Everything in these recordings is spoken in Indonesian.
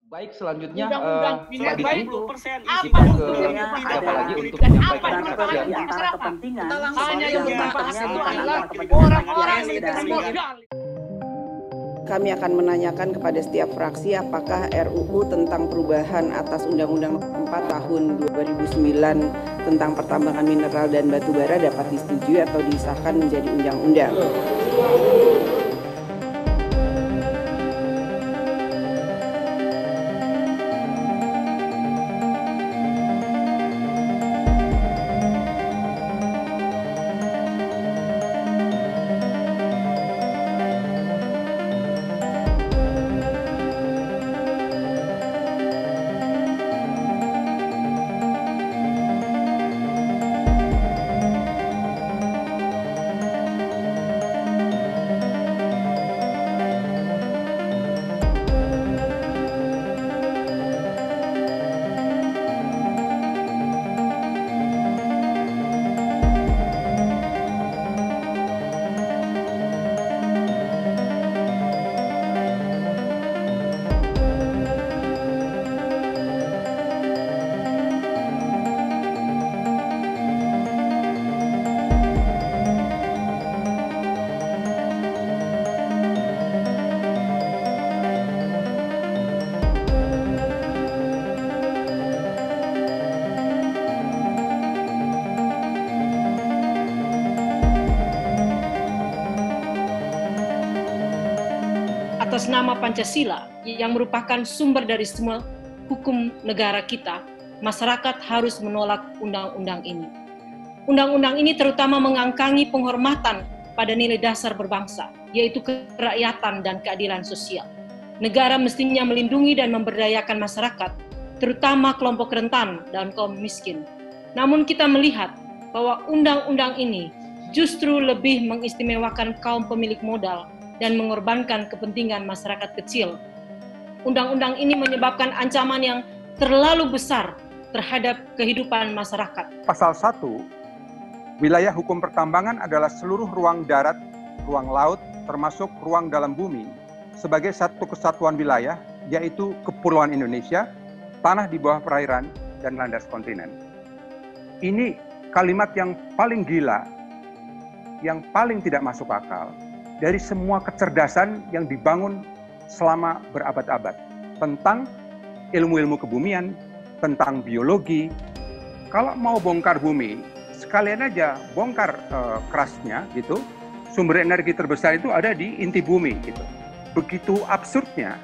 Baik, selanjutnya Undang-undang Pak Diki, 20% kita ke siapa lagi untuk menyampaikan kesaksian. antara kepentingan hanya yang dibahas itu adalah kepentingan orang-orang dan yang modal. Kami akan menanyakan kepada setiap fraksi apakah RUU tentang perubahan atas Undang-Undang 4 tahun 2009 tentang pertambangan mineral dan batu bara dapat disetujui atau disahkan menjadi undang-undang. Atas nama Pancasila yang merupakan sumber dari semua hukum negara kita, masyarakat harus menolak undang-undang ini. Undang-undang ini terutama mengangkangi penghormatan pada nilai dasar berbangsa, yaitu kerakyatan dan keadilan sosial. Negara mestinya melindungi dan memberdayakan masyarakat, terutama kelompok rentan dan kaum miskin. Namun kita melihat bahwa undang-undang ini justru lebih mengistimewakan kaum pemilik modal dan mengorbankan kepentingan masyarakat kecil. Undang-undang ini menyebabkan ancaman yang terlalu besar terhadap kehidupan masyarakat. Pasal 1, wilayah hukum pertambangan adalah seluruh ruang darat, ruang laut, termasuk ruang dalam bumi, sebagai satu kesatuan wilayah, yaitu Kepulauan Indonesia, tanah di bawah perairan, dan landas kontinen. Ini kalimat yang paling gila, yang paling tidak masuk akal, dari semua kecerdasan yang dibangun selama berabad-abad tentang ilmu-ilmu kebumian, tentang biologi. Kalau mau bongkar bumi, sekalian aja bongkar kerasnya gitu. Sumber energi terbesar itu ada di inti bumi gitu. Begitu absurdnya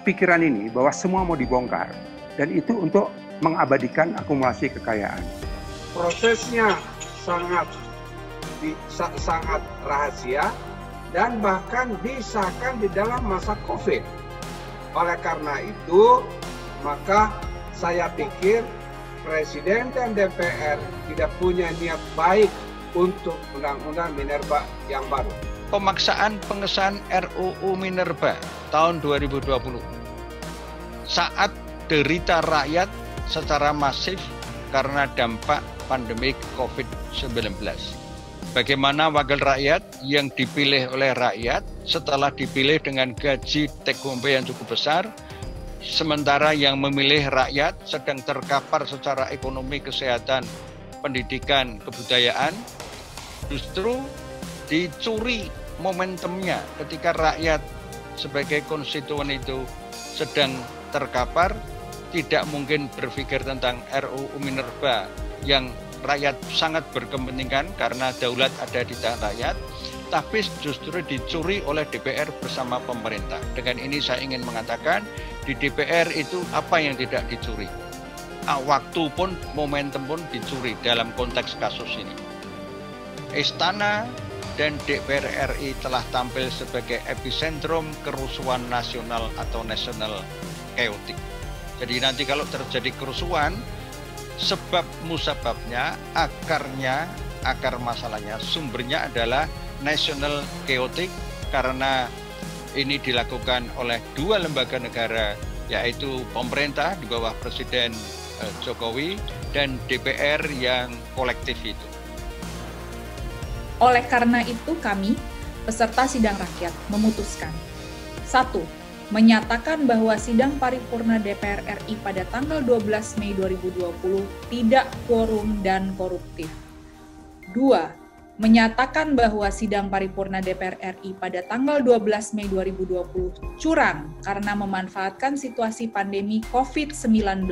pikiran ini bahwa semua mau dibongkar, dan itu untuk mengabadikan akumulasi kekayaan. Prosesnya sangat rahasia dan bahkan disahkan di dalam masa COVID. Oleh karena itu, maka saya pikir Presiden dan DPR tidak punya niat baik untuk Undang-Undang Minerba yang baru. Pemaksaan pengesahan RUU Minerba tahun 2020 saat derita rakyat secara masif karena dampak pandemi COVID-19. Bagaimana wakil rakyat yang dipilih oleh rakyat setelah dipilih dengan gaji take home pay yang cukup besar, sementara yang memilih rakyat sedang terkapar secara ekonomi, kesehatan, pendidikan, kebudayaan, justru dicuri momentumnya ketika rakyat sebagai konstituen itu sedang terkapar, tidak mungkin berpikir tentang RUU Minerba yang rakyat sangat berkepentingan karena daulat ada di tangan rakyat, tapi justru dicuri oleh DPR bersama pemerintah. Dengan ini saya ingin mengatakan, di DPR itu apa yang tidak dicuri? Waktu pun, momentum pun dicuri dalam konteks kasus ini. Istana dan DPR RI telah tampil sebagai epicentrum kerusuhan nasional atau national chaotic. Jadi nanti kalau terjadi kerusuhan, sebab musababnya, akar masalahnya, sumbernya adalah national chaotic karena ini dilakukan oleh dua lembaga negara, yaitu pemerintah di bawah Presiden Jokowi dan DPR yang kolektif itu. Oleh karena itu kami, peserta sidang rakyat, memutuskan 1. menyatakan bahwa sidang paripurna DPR RI pada tanggal 12 Mei 2020 tidak quorum dan koruptif. 2. Menyatakan bahwa sidang paripurna DPR RI pada tanggal 12 Mei 2020 curang karena memanfaatkan situasi pandemi COVID-19.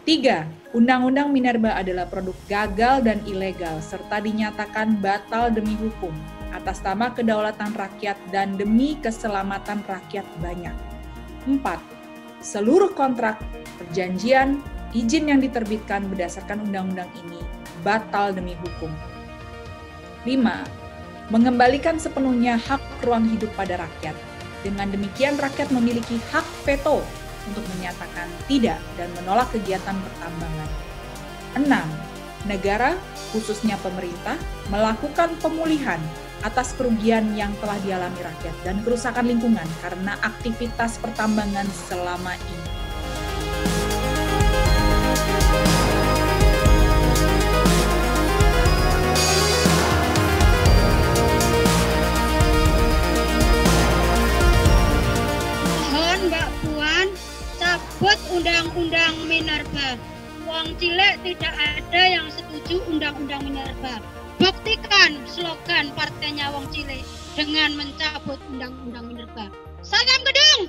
3. Undang-Undang Minerba adalah produk gagal dan ilegal serta dinyatakan batal demi hukum atas nama kedaulatan rakyat dan demi keselamatan rakyat banyak. 4. Seluruh kontrak, perjanjian, izin yang diterbitkan berdasarkan undang-undang ini batal demi hukum. 5. Mengembalikan sepenuhnya hak ruang hidup pada rakyat. Dengan demikian rakyat memiliki hak veto untuk menyatakan tidak dan menolak kegiatan pertambangan. 6. Negara, khususnya pemerintah, melakukan pemulihan atas kerugian yang telah dialami rakyat dan kerusakan lingkungan karena aktivitas pertambangan selama ini. Mohon Mbak Puan cabut Undang-Undang Minerba. Wong cilik tidak ada yang setuju Undang-Undang Minerba. Buktikan slogan partainya Wong Cilik dengan mencabut Undang-Undang Minerba. Salam Gedung!